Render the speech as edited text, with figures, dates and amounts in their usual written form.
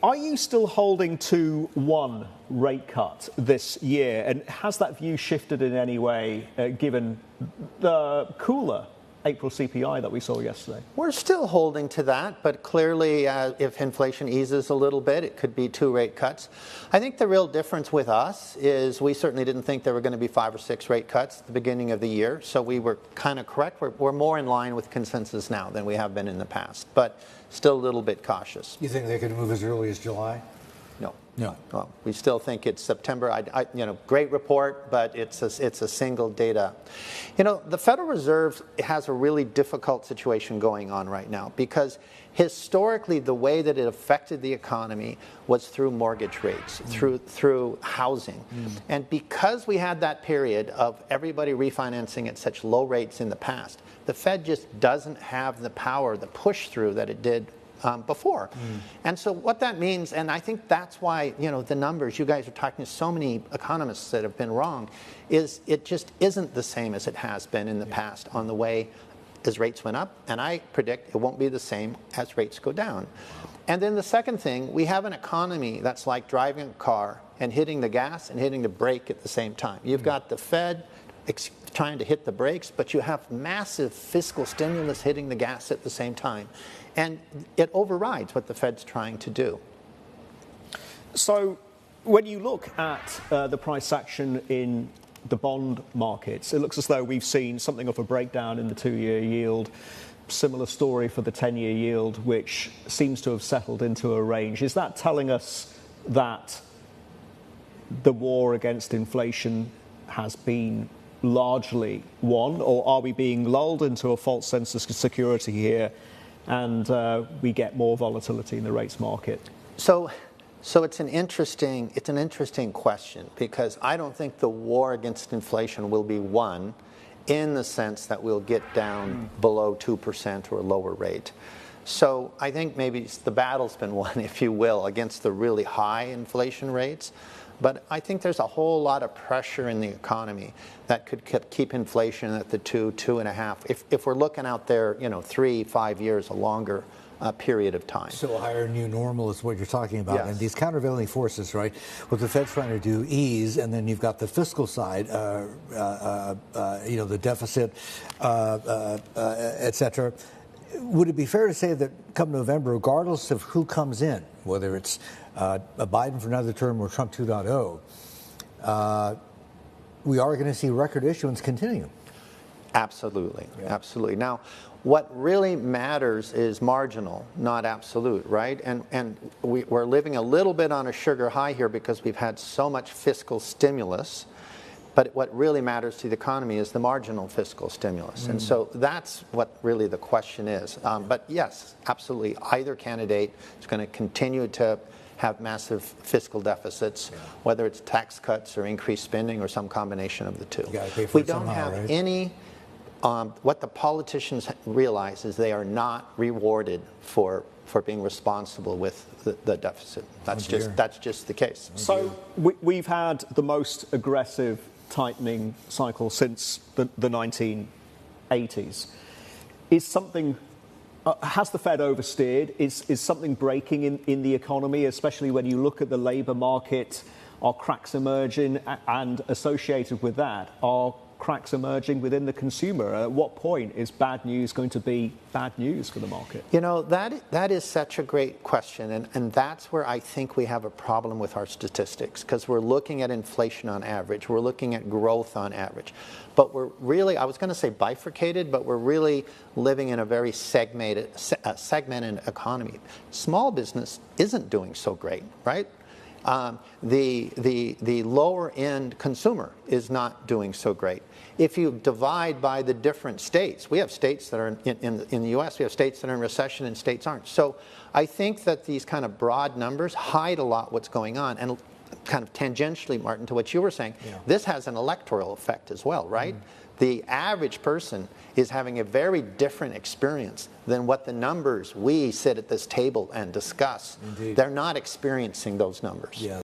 Are you still holding to one rate cut this year? And has that view shifted in any way, given the cooler April CPI that we saw yesterday? We're still holding to that, but clearly if inflation eases a little bit, it could be 2 rate cuts. I think the real difference with us is we certainly didn't think there were going to be 5 or 6 rate cuts at the beginning of the year, so we were kind of correct. We're more in line with consensus now than we have been in the past, but still a little bit cautious. You think they could move as early as July? No. No. Well, we still think it's September. Great report, but it's a single data. The Federal Reserve has a really difficult situation going on right now because historically the way that it affected the economy was through mortgage rates, through housing. And because we had that period of everybody refinancing at such low rates in the past, the Fed just doesn't have the power, the push through that it did before. And so what that means, and I think that's why, the numbers, you guys are talking to so many economists that have been wrong, is it just isn't the same as it has been in the past on the way as rates went up, and I predict it won't be the same as rates go down. And then the second thing, we have an economy that's like driving a car and hitting the gas and hitting the brake at the same time. You've got the Fed trying to hit the brakes, but you have massive fiscal stimulus hitting the gas at the same time. And it overrides what the Fed's trying to do. So when you look at the price action in the bond markets, it looks as though we've seen something of a breakdown in the 2-year yield. Similar story for the 10-year yield, which seems to have settled into a range. Is that telling us that the war against inflation has been largely won, or are we being lulled into a false sense of security here and we get more volatility in the rates market? So it's an interesting question, because I don't think the war against inflation will be won in the sense that we'll get down below 2% or a lower rate. So I think maybe the battle's been won, if you will, against the really high inflation rates. But I think there's a whole lot of pressure in the economy that could keep inflation at the 2.5. If we're looking out there, 3-5 years, a longer period of time. So a higher new normal is what you're talking about. Yes. And these countervailing forces, right? What the Fed's trying to do, ease, and then you've got the fiscal side, the deficit, et cetera. Would it be fair to say that come November, regardless of who comes in, whether it's Biden for another term or Trump 2.0, we are going to see record issuance continue? Absolutely. Yeah. Absolutely. Now, what really matters is marginal, not absolute, right? And we're living a little bit on a sugar high here because we've had so much fiscal stimulus. But what really matters to the economy is the marginal fiscal stimulus. And so that's what really the question is. But yes, absolutely, either candidate is going to continue to have massive fiscal deficits, whether it's tax cuts or increased spending or some combination of the two. We don't have any, what the politicians realize is they are not rewarded for being responsible with the deficit. That's just the case. So we've had the most aggressive tightening cycle since the 1980s. Is something, has the Fed oversteered? Is something breaking in the economy, especially when you look at the labour market? Are cracks emerging, and associated with that, are cracks emerging within the consumer? At what point is bad news going to be bad news for the market? That is such a great question, and that's where I think we have a problem with our statistics, because we're looking at inflation on average, we're looking at growth on average, but we're really, I was going to say bifurcated, but we're really living in a very segmented economy. Small business isn't doing so great, right? The lower end consumer is not doing so great. If you divide by the different states, we have states that are in the U.S., we have states that are in recession and states aren't. So I think that these kind of broad numbers hide a lot what's going on. And kind of tangentially, Martin, to what you were saying, this has an electoral effect as well, right? The average person is having a very different experience than what the numbers we sit at this table and discuss. Indeed. They're not experiencing those numbers. Yeah.